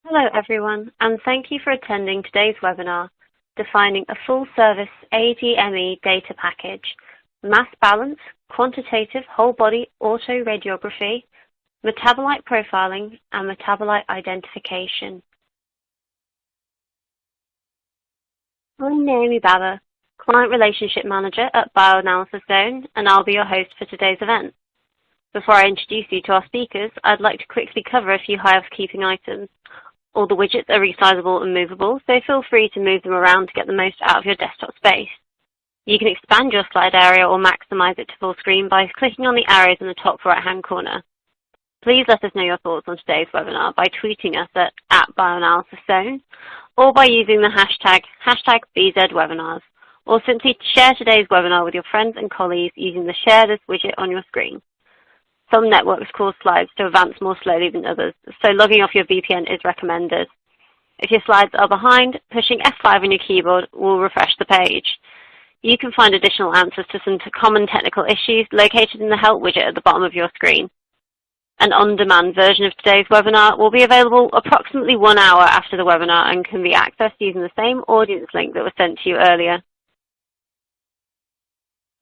Hello everyone, and thank you for attending today's webinar, Defining a Full-Service ADME Data Package, Mass Balance, Quantitative Whole Body Autoradiography, Metabolite Profiling, and Metabolite Identification. I'm Naomi Baba, Client Relationship Manager at Bioanalysis Zone, and I'll be your host for today's event. Before I introduce you to our speakers, I'd like to quickly cover a few housekeeping items. All the widgets are resizable and movable, so feel free to move them around to get the most out of your desktop space. You can expand your slide area or maximize it to full screen by clicking on the arrows in the top right-hand corner. Please let us know your thoughts on today's webinar by tweeting us at @BioanalysisZone or by using the hashtag BZWebinars, or simply share today's webinar with your friends and colleagues using the Share This widget on your screen. Some networks cause slides to advance more slowly than others, so logging off your VPN is recommended. If your slides are behind, pushing F5 on your keyboard will refresh the page. You can find additional answers to some common technical issues located in the Help widget at the bottom of your screen. An on-demand version of today's webinar will be available approximately 1 hour after the webinar and can be accessed using the same audience link that was sent to you earlier.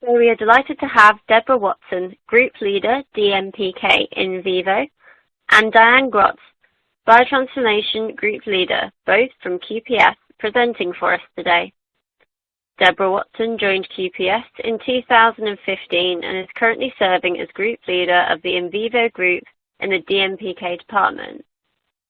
So we are delighted to have Deborah Watson, Group Leader, DMPK in vivo, and Diane Grotz, Biotransformation Group Leader, both from QPS, presenting for us today. Deborah Watson joined QPS in 2015 and is currently serving as Group Leader of the in vivo group in the DMPK department.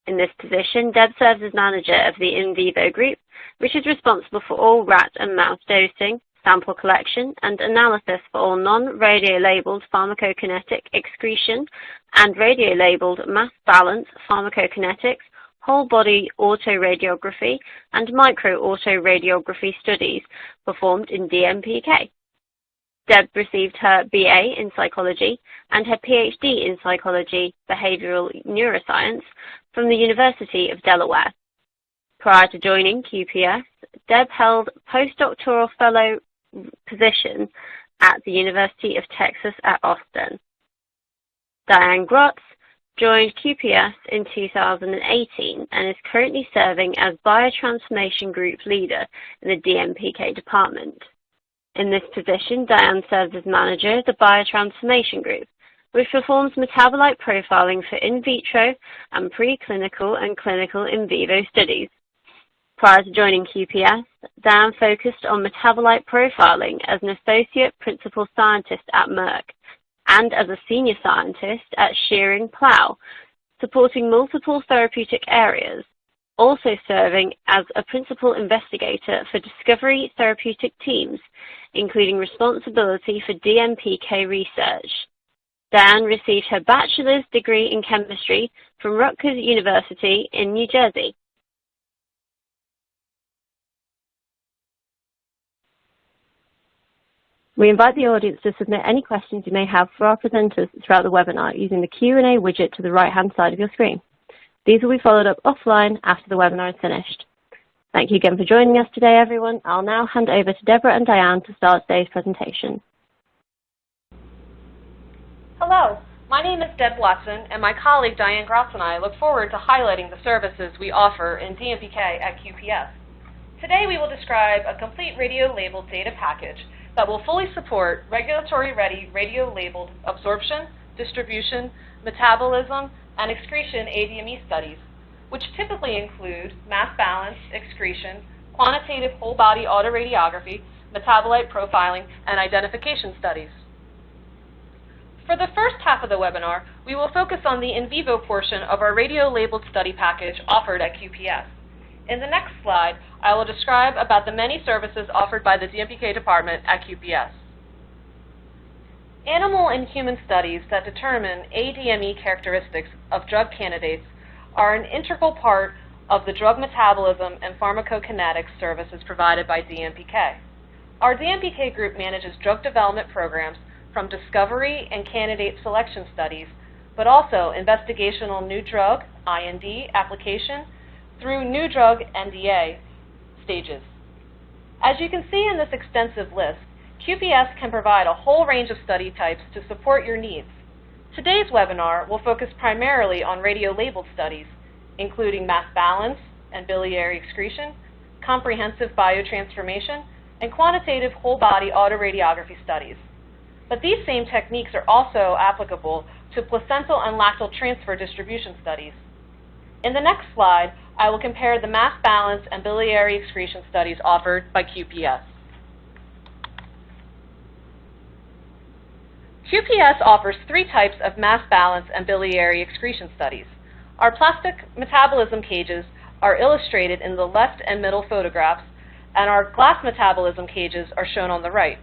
In this position, Deb serves as Manager of the in vivo group, which is responsible for all rat and mouse dosing, sample collection, and analysis for all non-radio-labeled pharmacokinetic excretion and radio-labeled mass balance pharmacokinetics, whole body autoradiography, and micro-autoradiography studies performed in DMPK. Deb received her BA in psychology and her PhD in psychology, behavioral neuroscience from the University of Delaware. Prior to joining QPS, Deb held postdoctoral fellow position at the University of Texas at Austin. Diane Grotz joined QPS in 2018 and is currently serving as Biotransformation Group Leader in the DMPK department. In this position, Diane serves as Manager of the Biotransformation Group, which performs metabolite profiling for in vitro and preclinical and clinical in vivo studies. Prior to joining QPS, Diane focused on metabolite profiling as an Associate Principal Scientist at Merck and as a Senior Scientist at Schering-Plough, supporting multiple therapeutic areas, also serving as a Principal Investigator for Discovery Therapeutic Teams, including responsibility for DMPK research. Diane received her bachelor's degree in chemistry from Rutgers University in New Jersey. We invite the audience to submit any questions you may have for our presenters throughout the webinar using the Q&A widget to the right-hand side of your screen. These will be followed up offline after the webinar is finished. Thank you again for joining us today, everyone. I'll now hand over to Deborah and Diane to start today's presentation. Hello, my name is Deb Watson, and my colleague Diane Grotz and I look forward to highlighting the services we offer in DMPK at QPS. Today we will describe a complete radio-labeled data package that will fully support regulatory-ready radio-labeled absorption, distribution, metabolism, and excretion ADME studies, which typically include mass balance, excretion, quantitative whole-body autoradiography, metabolite profiling, and identification studies. For the first half of the webinar, we will focus on the in vivo portion of our radio-labeled study package offered at QPS. In the next slide, I will describe about the many services offered by the DMPK department at QPS. Animal and human studies that determine ADME characteristics of drug candidates are an integral part of the drug metabolism and pharmacokinetics services provided by DMPK. Our DMPK group manages drug development programs from discovery and candidate selection studies, but also investigational new drug, IND, application, through new drug NDA stages. As you can see in this extensive list, QPS can provide a whole range of study types to support your needs. Today's webinar will focus primarily on radio-labeled studies, including mass balance and biliary excretion, comprehensive biotransformation, and quantitative whole-body autoradiography studies. But these same techniques are also applicable to placental and lactal transfer distribution studies. In the next slide, I will compare the mass balance and biliary excretion studies offered by QPS. QPS offers 3 types of mass balance and biliary excretion studies. Our plastic metabolism cages are illustrated in the left and middle photographs, and our glass metabolism cages are shown on the right.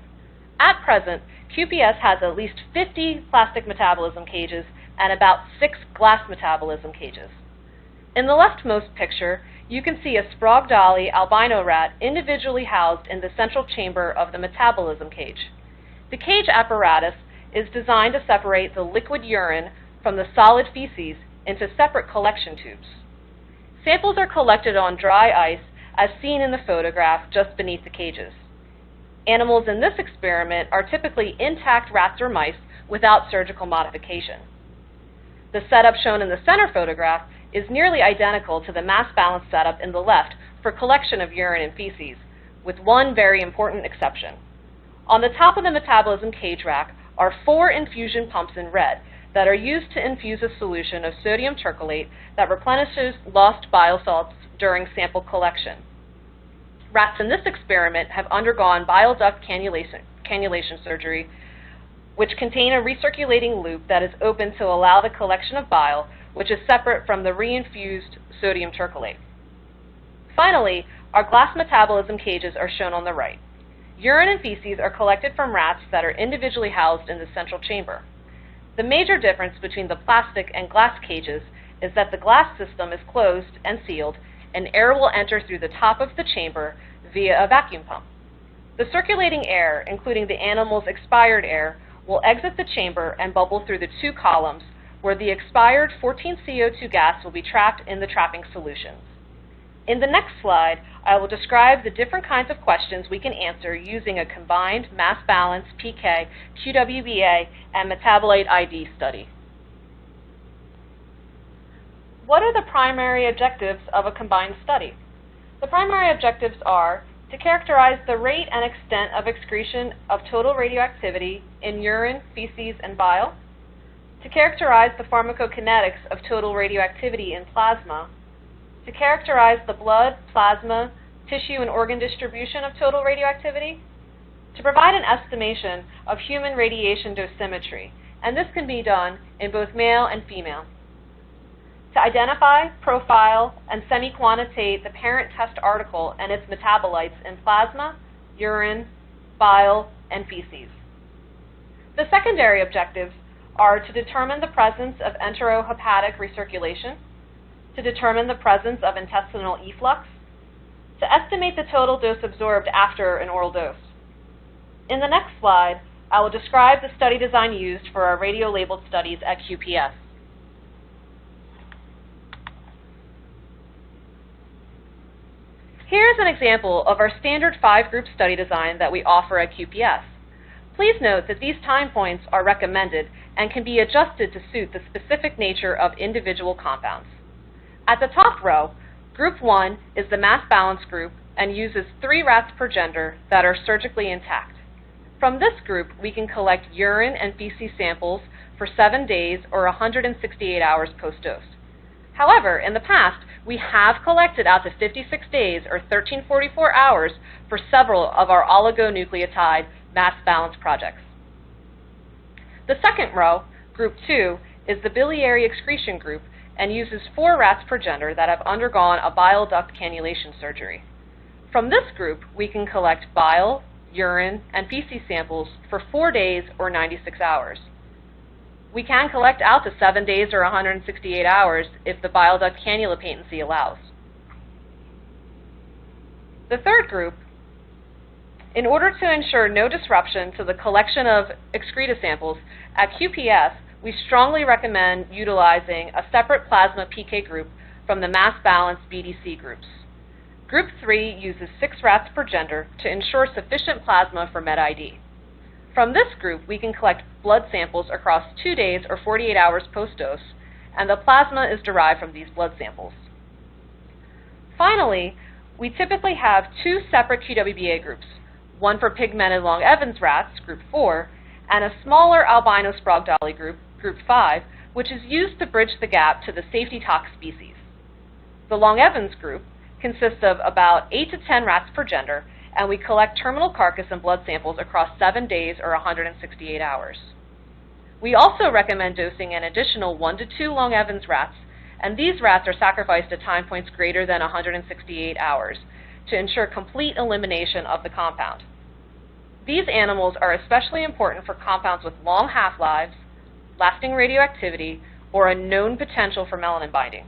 At present, QPS has at least 50 plastic metabolism cages and about 6 glass metabolism cages. In the leftmost picture, you can see a Sprague-Dawley albino rat individually housed in the central chamber of the metabolism cage. The cage apparatus is designed to separate the liquid urine from the solid feces into separate collection tubes. Samples are collected on dry ice as seen in the photograph just beneath the cages. Animals in this experiment are typically intact rats or mice without surgical modification. The setup shown in the center photograph is nearly identical to the mass balance setup in the left for collection of urine and feces, with one very important exception. On the top of the metabolism cage rack are 4 infusion pumps in red that are used to infuse a solution of sodium turcolate that replenishes lost bile salts during sample collection. Rats in this experiment have undergone bile duct cannulation surgery, which contain a recirculating loop that is open to allow the collection of bile, which is separate from the reinfused sodium turcolate. Finally, our glass metabolism cages are shown on the right. Urine and feces are collected from rats that are individually housed in the central chamber. The major difference between the plastic and glass cages is that the glass system is closed and sealed, and air will enter through the top of the chamber via a vacuum pump. The circulating air, including the animal's expired air, will exit the chamber and bubble through the 2 columns, where the expired 14CO2 gas will be trapped in the trapping solutions. In the next slide, I will describe the different kinds of questions we can answer using a combined mass balance, PK, QWBA, and metabolite ID study. What are the primary objectives of a combined study? The primary objectives are to characterize the rate and extent of excretion of total radioactivity in urine, feces, and bile, to characterize the pharmacokinetics of total radioactivity in plasma, to characterize the blood, plasma, tissue, and organ distribution of total radioactivity, to provide an estimation of human radiation dosimetry, and this can be done in both male and female, to identify, profile, and semi-quantitate the parent test article and its metabolites in plasma, urine, bile, and feces. The secondary objectives are to determine the presence of enterohepatic recirculation, to determine the presence of intestinal efflux, to estimate the total dose absorbed after an oral dose. In the next slide, I will describe the study design used for our radio-labeled studies at QPS. Here's an example of our standard 5-group study design that we offer at QPS. Please note that these time points are recommended and can be adjusted to suit the specific nature of individual compounds. At the top row, Group 1 is the mass balance group and uses 3 rats per gender that are surgically intact. From this group, we can collect urine and feces samples for 7 days or 168 hours post-dose. However, in the past, we have collected out to 56 days or 1344 hours for several of our oligonucleotide mass balance projects. The second row, Group 2, is the biliary excretion group and uses 4 rats per gender that have undergone a bile duct cannulation surgery. From this group, we can collect bile, urine, and feces samples for 4 days or 96 hours. We can collect out to 7 days or 168 hours if the bile duct cannula patency allows. The third group, in order to ensure no disruption to the collection of excreta samples, at QPS, we strongly recommend utilizing a separate plasma PK group from the mass balance BDC groups. Group 3 uses 6 rats per gender to ensure sufficient plasma for MetID. From this group, we can collect blood samples across 2 days or 48 hours post-dose, and the plasma is derived from these blood samples. Finally, we typically have two separate QWBA groups, one for pigmented long Evans rats, group 4, and a smaller albino Sprague-Dawley group, group 5, which is used to bridge the gap to the safety tox species. The long Evans group consists of about 8 to 10 rats per gender, and we collect terminal carcass and blood samples across 7 days or 168 hours. We also recommend dosing an additional 1 to 2 long Evans rats, and these rats are sacrificed at time points greater than 168 hours to ensure complete elimination of the compound. These animals are especially important for compounds with long half-lives, lasting radioactivity, or a known potential for melanin binding.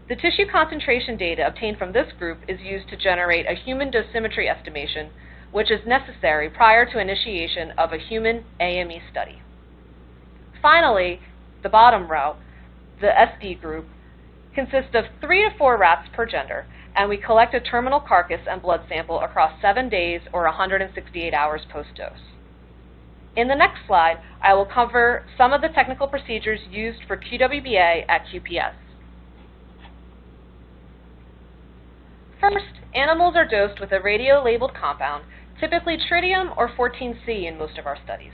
The tissue concentration data obtained from this group is used to generate a human dosimetry estimation, which is necessary prior to initiation of a human AME study. Finally, the bottom row, the SD group, consists of 3 to 4 rats per gender, and we collect a terminal carcass and blood sample across 7 days or 168 hours post-dose. In the next slide, I will cover some of the technical procedures used for QWBA at QPS. First, animals are dosed with a radio-labeled compound, typically tritium or 14C in most of our studies,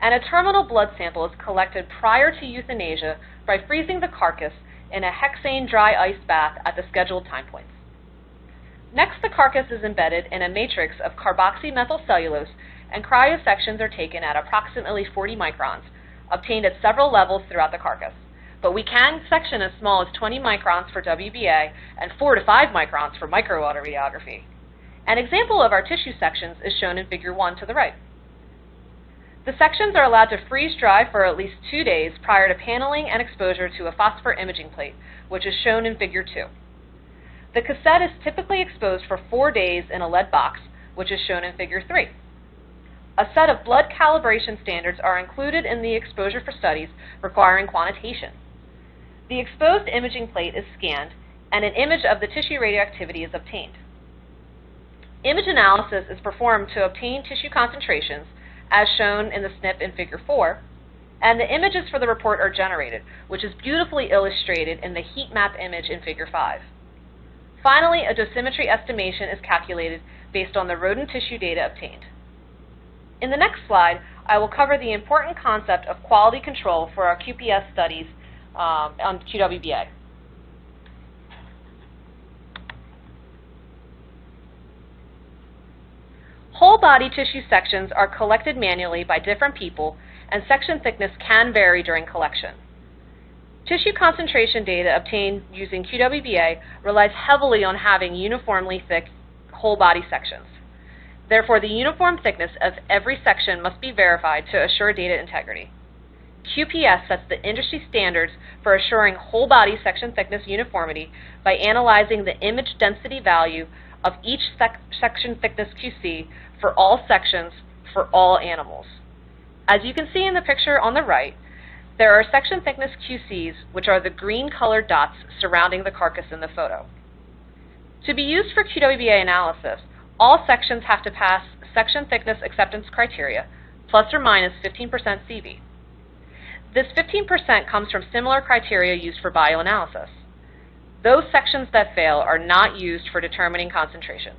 and a terminal blood sample is collected prior to euthanasia by freezing the carcass in a hexane dry ice bath at the scheduled time points. Next, the carcass is embedded in a matrix of carboxymethylcellulose, and cryosections are taken at approximately 40 microns, obtained at several levels throughout the carcass. But we can section as small as 20 microns for WBA and 4 to 5 microns for micro-autoradiography. An example of our tissue sections is shown in Figure 1 to the right. The sections are allowed to freeze dry for at least 2 days prior to paneling and exposure to a phosphor imaging plate, which is shown in Figure 2. The cassette is typically exposed for 4 days in a lead box, which is shown in Figure 3. A set of blood calibration standards are included in the exposure for studies requiring quantitation. The exposed imaging plate is scanned, and an image of the tissue radioactivity is obtained. Image analysis is performed to obtain tissue concentrations, as shown in the SNP in Figure 4, and the images for the report are generated, which is beautifully illustrated in the heat map image in Figure 5. Finally, a dosimetry estimation is calculated based on the rodent tissue data obtained. In the next slide, I will cover the important concept of quality control for our QPS studies on QWBA. Whole body tissue sections are collected manually by different people, and section thickness can vary during collection. Tissue concentration data obtained using QWBA relies heavily on having uniformly thick whole body sections. Therefore, the uniform thickness of every section must be verified to assure data integrity. QPS sets the industry standards for assuring whole body section thickness uniformity by analyzing the image density value of each section thickness QC for all sections for all animals. As you can see in the picture on the right, there are section thickness QCs, which are the green colored dots surrounding the carcass in the photo. To be used for QWBA analysis, all sections have to pass section thickness acceptance criteria, plus or minus 15% CV. This 15% comes from similar criteria used for bioanalysis. Those sections that fail are not used for determining concentrations.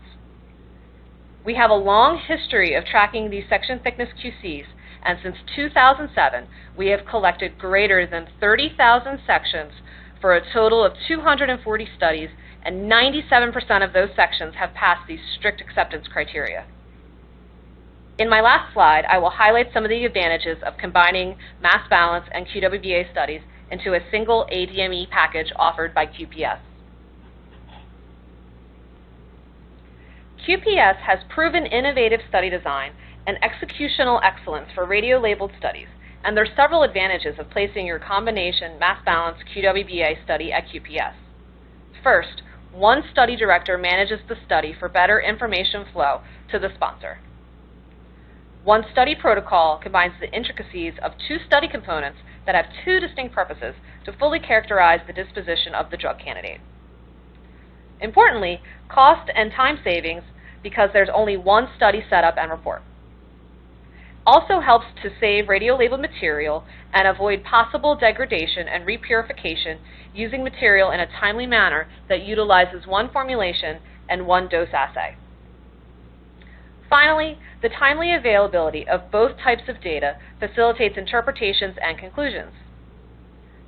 We have a long history of tracking these section thickness QCs, and since 2007, we have collected greater than 30,000 sections for a total of 240 studies, and 97% of those sections have passed these strict acceptance criteria. In my last slide, I will highlight some of the advantages of combining mass balance and QWBA studies into a single ADME package offered by QPS. QPS has proven innovative study design and executional excellence for radio-labeled studies, and there are several advantages of placing your combination mass balance QWBA study at QPS. First, one study director manages the study for better information flow to the sponsor. One study protocol combines the intricacies of two study components that have two distinct purposes to fully characterize the disposition of the drug candidate. Importantly, cost and time savings because there's only one study setup and report. Also helps to save radiolabeled material and avoid possible degradation and repurification using material in a timely manner that utilizes one formulation and one dose assay. Finally, the timely availability of both types of data facilitates interpretations and conclusions.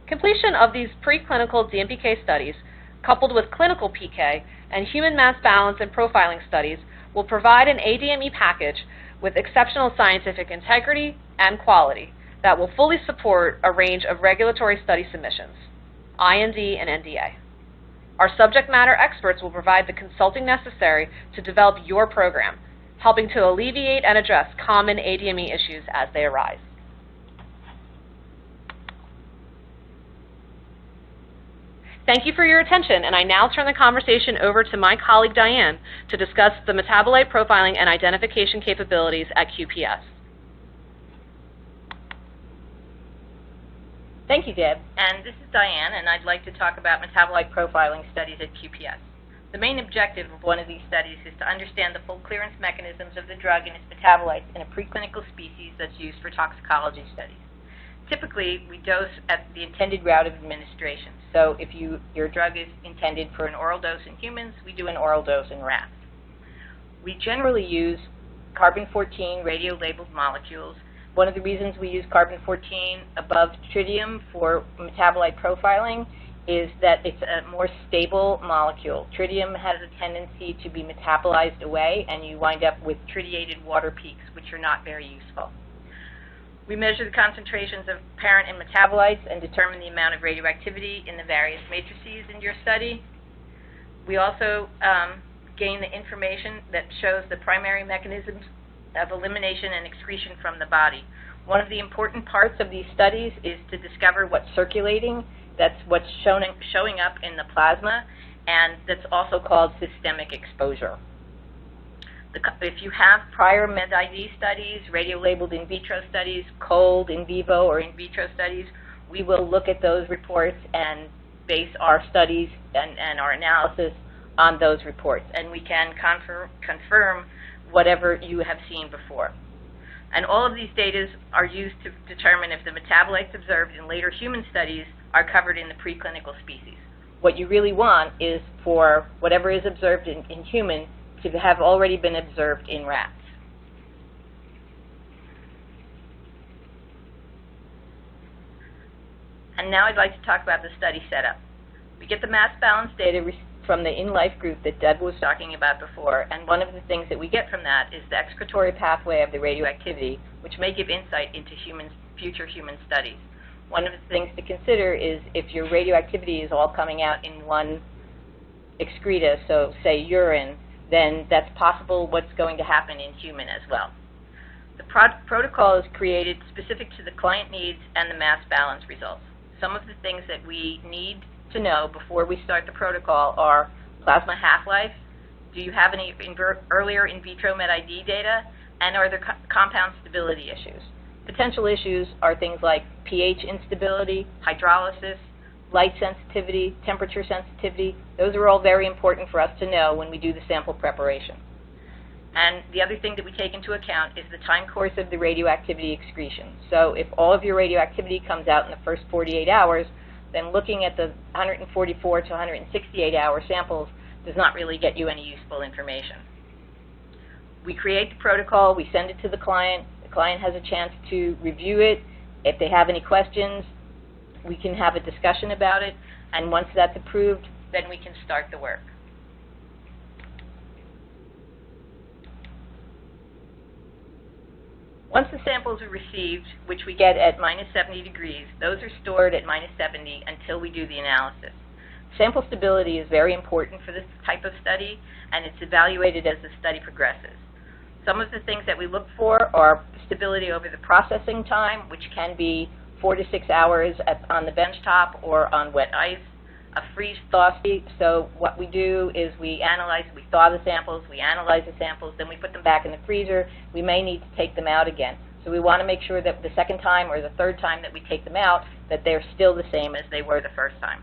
Completion of these preclinical DMPK studies, coupled with clinical PK and human mass balance and profiling studies, will provide an ADME package with exceptional scientific integrity and quality that will fully support a range of regulatory study submissions, IND and NDA. Our subject matter experts will provide the consulting necessary to develop your program, helping to alleviate and address common ADME issues as they arise. Thank you for your attention, and I now turn the conversation over to my colleague Diane to discuss the metabolite profiling and identification capabilities at QPS. Thank you, Deb. And this is Diane, and I'd like to talk about metabolite profiling studies at QPS. The main objective of one of these studies is to understand the full clearance mechanisms of the drug and its metabolites in a preclinical species that's used for toxicology studies. Typically, we dose at the intended route of administration. So if your drug is intended for an oral dose in humans, we do an oral dose in rats. We generally use carbon-14 radio-labeled molecules. One of the reasons we use carbon-14 above tritium for metabolite profiling is that it's a more stable molecule. Tritium has a tendency to be metabolized away, and you wind up with tritiated water peaks, which are not very useful. We measure the concentrations of parent and metabolites and determine the amount of radioactivity in the various matrices in your study. We also gain the information that shows the primary mechanisms of elimination and excretion from the body. One of the important parts of these studies is to discover what's circulating. That's what's showing up in the plasma, and that's also called systemic exposure. If you have prior med-ID studies, radio-labeled in vitro studies, cold, in vivo, or in vitro studies, we will look at those reports and base our studies and our analysis on those reports. And we can confirm whatever you have seen before. And all of these data are used to determine if the metabolites observed in later human studies are covered in the preclinical species. What you really want is for whatever is observed in human to have already been observed in rats. And now I'd like to talk about the study setup. We get the mass balance data from the in-life group that Deb was talking about before, and one of the things that we get from that is the excretory pathway of the radioactivity, which may give insight into future human studies. One of the things to consider is if your radioactivity is all coming out in one excreta, so say urine, then that's possible what's going to happen in human as well. The protocol is created specific to the client needs and the mass balance results. Some of the things that we need to know before we start the protocol are plasma half-life, do you have any earlier in vitro med-ID data, and are there compound stability issues? Potential issues are things like pH instability, hydrolysis, light sensitivity, temperature sensitivity. Those are all very important for us to know when we do the sample preparation. And the other thing that we take into account is the time course of the radioactivity excretion. So if all of your radioactivity comes out in the first 48 hours, then looking at the 144 to 168-hour samples does not really get you any useful information. We create the protocol, we send it to the client has a chance to review it. If they have any questions, we can have a discussion about it, and once that's approved, then we can start the work. Once the samples are received, which we get at -70 degrees, those are stored at -70 until we do the analysis. Sample stability is very important for this type of study, and it's evaluated as the study progresses. Some of the things that we look for are stability over the processing time, which can be 4 to 6 hours on the benchtop or on wet ice, a freeze-thaw state. So what we do is we thaw the samples, we analyze the samples, then we put them back in the freezer. We may need to take them out again. So we want to make sure that the second time or the third time that we take them out, that they're still the same as they were the first time.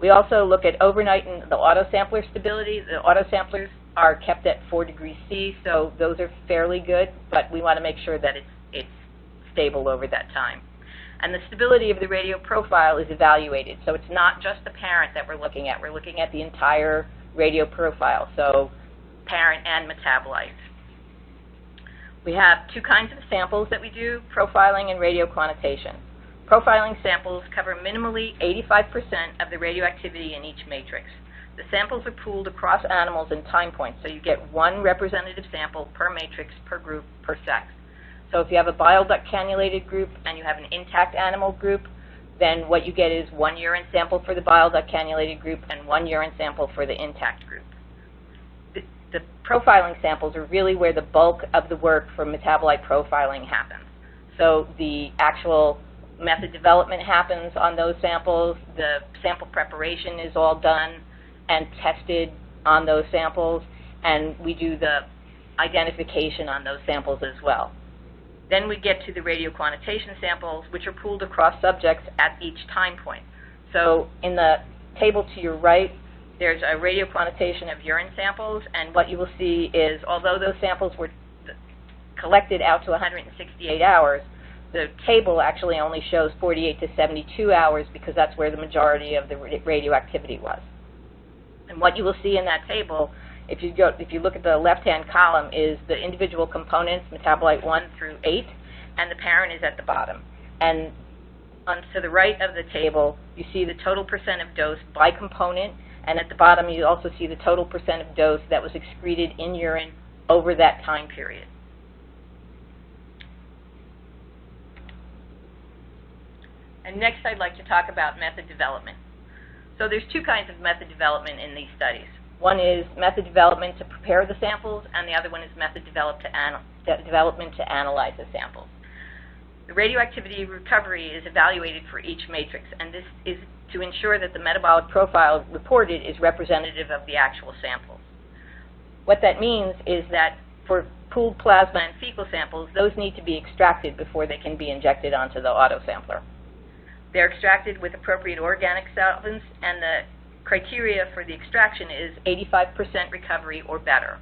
We also look at overnight and the autosampler stability. The autosamplers are kept at 4 degrees C, so those are fairly good, but we want to make sure that stable over that time. And the stability of the radio profile is evaluated. So it's not just the parent that we're looking at. We're looking at the entire radio profile, so parent and metabolite. We have two kinds of samples that we do, profiling and radio quantitation. Profiling samples cover minimally 85% of the radioactivity in each matrix. The samples are pooled across animals and time points, so you get one representative sample per matrix, per group, per sex. So if you have a bile duct cannulated group and you have an intact animal group, then what you get is one urine sample for the bile duct cannulated group and one urine sample for the intact group. The profiling samples are really where the bulk of the work for metabolite profiling happens. So the actual method development happens on those samples. The sample preparation is all done and tested on those samples, and we do the identification on those samples as well. Then we get to the radio quantitation samples, which are pooled across subjects at each time point. So in the table to your right, there's a radio quantitation of urine samples, and what you will see is, although those samples were collected out to 168 hours, the table actually only shows 48 to 72 hours because that's where the majority of the radioactivity was. And what you will see in that table, if you look at the left-hand column, is the individual components, metabolite 1 through 8, and the parent is at the bottom. And to the right of the table, you see the total percent of dose by component, and at the bottom you also see the total percent of dose that was excreted in urine over that time period. And next I'd like to talk about method development. So there's two kinds of method development in these studies. One is method development to prepare the samples, and the other one is method development to analyze the samples. The radioactivity recovery is evaluated for each matrix, and this is to ensure that the metabolic profile reported is representative of the actual samples. What that means is that for pooled plasma and fecal samples, those need to be extracted before they can be injected onto the autosampler. They're extracted with appropriate organic solvents, and the criteria for the extraction is 85% recovery or better.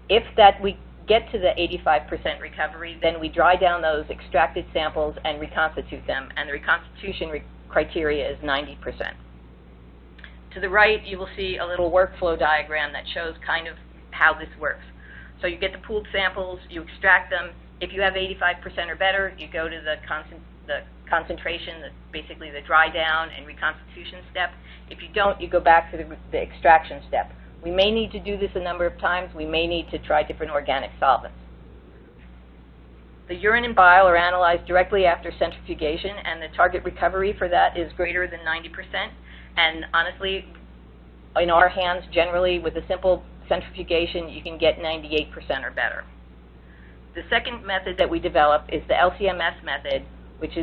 If we get to the 85% recovery, then we dry down those extracted samples and reconstitute them, and the reconstitution criteria is 90%. To the right, you will see a little workflow diagram that shows kind of how this works. So you get the pooled samples, you extract them. If you have 85% or better, you go to the concentration, basically the dry down and reconstitution step. If you don't, you go back to the extraction step. We may need to do this a number of times. We may need to try different organic solvents. The urine and bile are analyzed directly after centrifugation, and the target recovery for that is greater than 90%. And honestly, in our hands, generally, with a simple centrifugation, you can get 98% or better. The second method that we develop is the LCMS method, which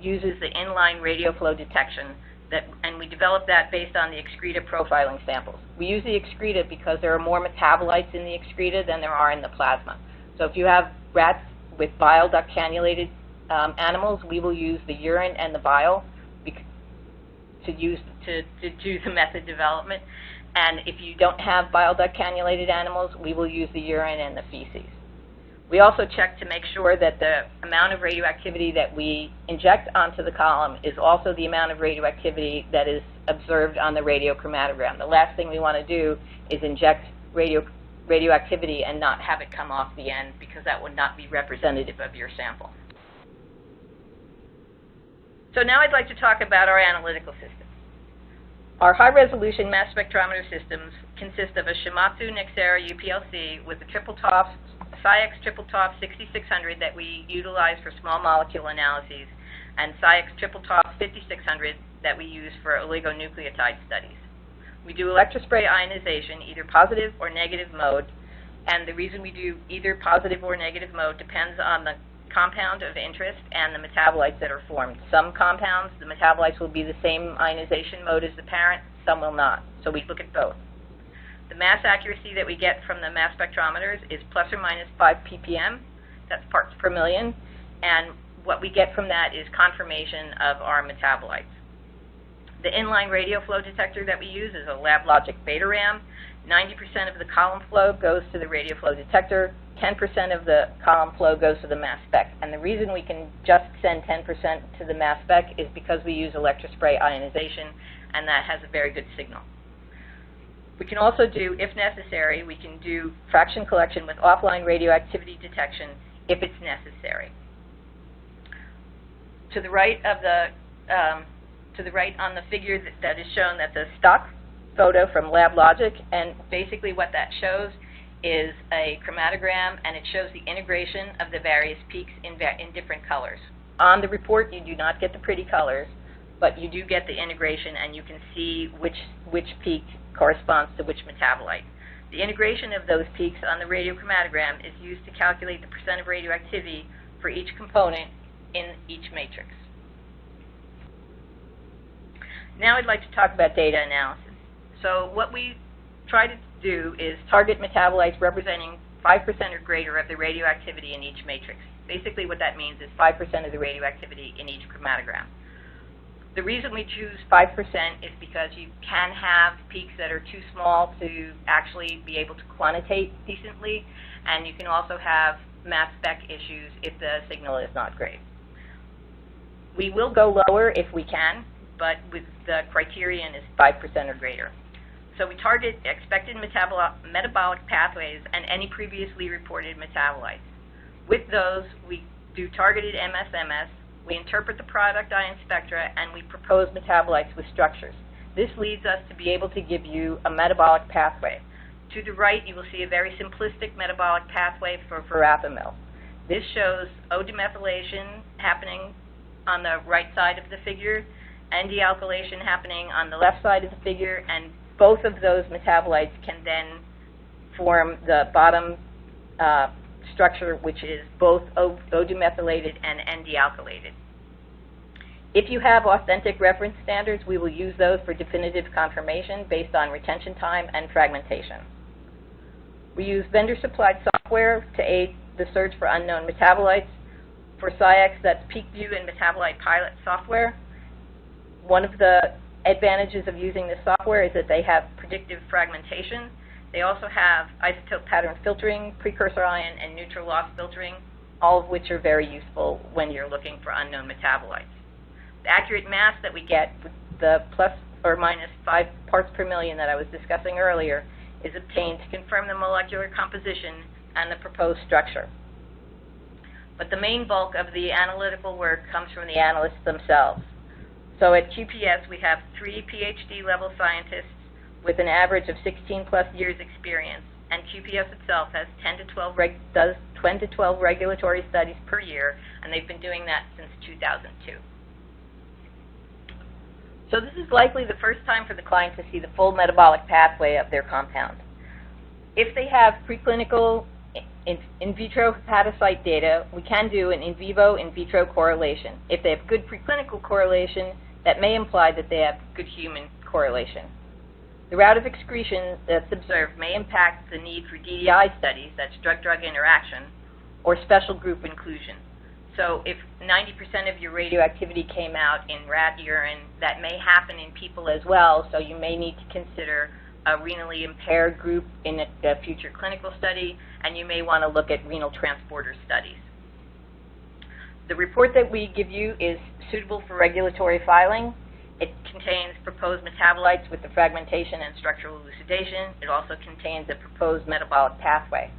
uses the inline radio flow detection, and we developed that based on the excreta profiling samples. We use the excreta because there are more metabolites in the excreta than there are in the plasma. So if you have rats with bile duct cannulated animals, we will use the urine and the bile to do the method development. And if you don't have bile duct cannulated animals, we will use the urine and the feces. We also check to make sure that the amount of radioactivity that we inject onto the column is also the amount of radioactivity that is observed on the radiochромatogram. The last thing we want to do is inject radioactivity and not have it come off the end, because that would not be representative of your sample. So now I'd like to talk about our analytical system. Our high-resolution mass spectrometer systems consist of a Shimatsu Nexera UPLC with the triple top SciEx triple top 6600 that we utilize for small molecule analyses, and SciEx triple top 5600 that we use for oligonucleotide studies. We do electrospray ionization, either positive or negative mode, and the reason we do either positive or negative mode depends on the compound of interest and the metabolites that are formed. Some compounds, the metabolites will be the same ionization mode as the parent, some will not, so we look at both. The mass accuracy that we get from the mass spectrometers is plus or minus 5 ppm, that's parts per million, and what we get from that is confirmation of our metabolites. The inline radio flow detector that we use is a LabLogic Beta RAM. 90% of the column flow goes to the radio flow detector, 10% of the column flow goes to the mass spec. And the reason we can just send 10% to the mass spec is because we use electrospray ionization, and that has a very good signal. We can also do, if necessary, we can do fraction collection with offline radioactivity detection if it's necessary. To the right of the on the figure that is shown, that's a stock photo from LabLogic, and basically what that shows is a chromatogram, and it shows the integration of the various peaks in different colors. On the report, you do not get the pretty colors, but you do get the integration, and you can see which peak corresponds to which metabolite. The integration of those peaks on the radiochromatogram is used to calculate the percent of radioactivity for each component in each matrix. Now I'd like to talk about data analysis. So what we try to do is target metabolites representing 5% or greater of the radioactivity in each matrix. Basically what that means is 5% of the radioactivity in each chromatogram. The reason we choose 5% is because you can have peaks that are too small to actually be able to quantitate decently, and you can also have mass spec issues if the signal is not great. We will go lower if we can, but with the criterion is 5% or greater. So we target expected metabolic pathways and any previously reported metabolites. With those, we do targeted MSMS, we interpret the product ion spectra, and we propose metabolites with structures. This leads us to be able to give you a metabolic pathway. To the right, you will see a very simplistic metabolic pathway for verapamil. This shows O-demethylation happening on the right side of the figure, and dealkylation happening on the left side of the figure, and both of those metabolites can then form the bottom structure, which is both O-demethylated and N-dealkylated. If you have authentic reference standards, we will use those for definitive confirmation based on retention time and fragmentation. We use vendor-supplied software to aid the search for unknown metabolites. For SciEx, that's PeakView and Metabolite Pilot software. One of the advantages of using this software is that they have predictive fragmentation. They also have isotope pattern filtering, precursor ion, and neutral loss filtering, all of which are very useful when you're looking for unknown metabolites. The accurate mass that we get with the plus or minus 5 parts per million that I was discussing earlier is obtained to confirm the molecular composition and the proposed structure. But the main bulk of the analytical work comes from the analysts themselves. So at QPS, we have 3 PhD-level scientists with an average of 16-plus years experience, and QPS itself has 10 to 12 regulatory studies per year, and they've been doing that since 2002. So this is likely the first time for the client to see the full metabolic pathway of their compound. If they have preclinical in vitro hepatocyte data, we can do an in vivo, in vitro correlation. If they have good preclinical correlation, that may imply that they have good human correlation. The route of excretion that's observed may impact the need for DDI studies, that's drug-drug interaction, or special group inclusion. So if 90% of your radioactivity came out in rat urine, that may happen in people as well, so you may need to consider a renally impaired group in a future clinical study, and you may want to look at renal transporter studies. The report that we give you is suitable for regulatory filing. It contains proposed metabolites with the fragmentation and structural elucidation. It also contains a proposed metabolic pathway.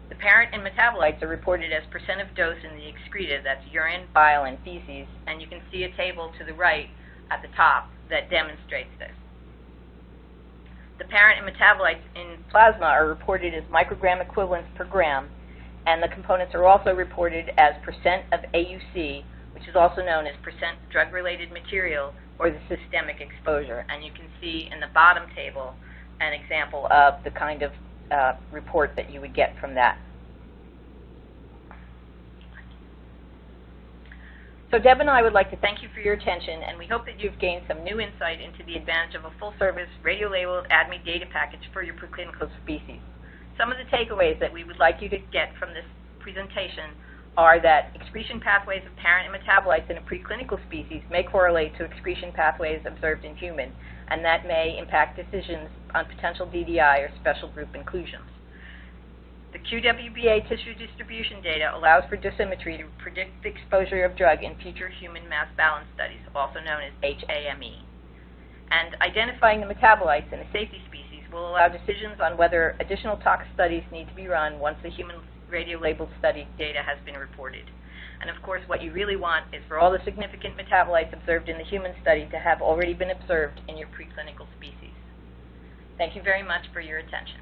The parent and metabolites are reported as percent of dose in the excreta, that's urine, bile, and feces, and you can see a table to the right at the top that demonstrates this. The parent and metabolites in plasma are reported as microgram equivalents per gram, and the components are also reported as percent of AUC, which is also known as percent drug-related material, or the systemic exposure. And you can see in the bottom table an example of the kind of report that you would get from that. So Deb and I would like to thank you for your attention, and we hope that you've gained some new insight into the advantage of a full-service radio-labeled ADME data package for your preclinical species. Some of the takeaways that we would like you to get from this presentation are that excretion pathways of parent and metabolites in a preclinical species may correlate to excretion pathways observed in human, and that may impact decisions on potential DDI or special group inclusions. The QWBA tissue distribution data allows for dosimetry to predict the exposure of drug in future human mass balance studies, also known as HAME. And identifying the metabolites in a safety species will allow decisions on whether additional tox studies need to be run once the human radiolabeled study data has been reported. And of course, what you really want is for all the significant metabolites observed in the human study to have already been observed in your preclinical species. Thank you very much for your attention.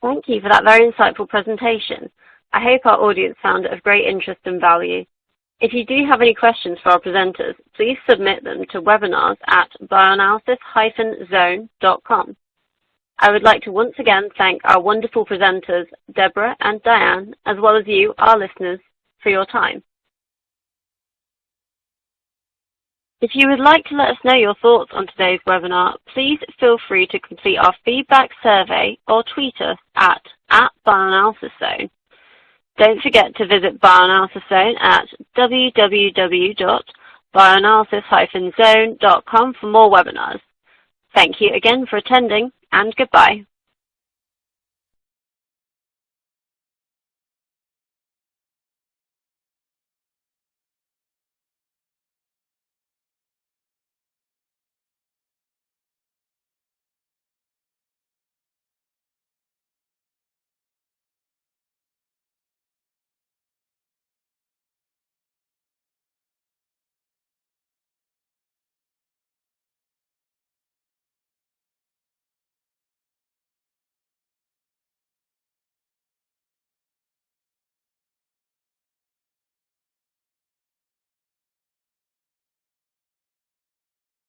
Thank you for that very insightful presentation. I hope our audience found it of great interest and value. If you do have any questions for our presenters, please submit them to webinars@bioanalysis-zone.com. I would like to once again thank our wonderful presenters, Deborah and Diane, as well as you, our listeners, for your time. If you would like to let us know your thoughts on today's webinar, please feel free to complete our feedback survey or tweet us at Bioanalysis Zone. Don't forget to visit Bioanalysis Zone at www.bioanalysis-zone.com for more webinars. Thank you again for attending, and goodbye.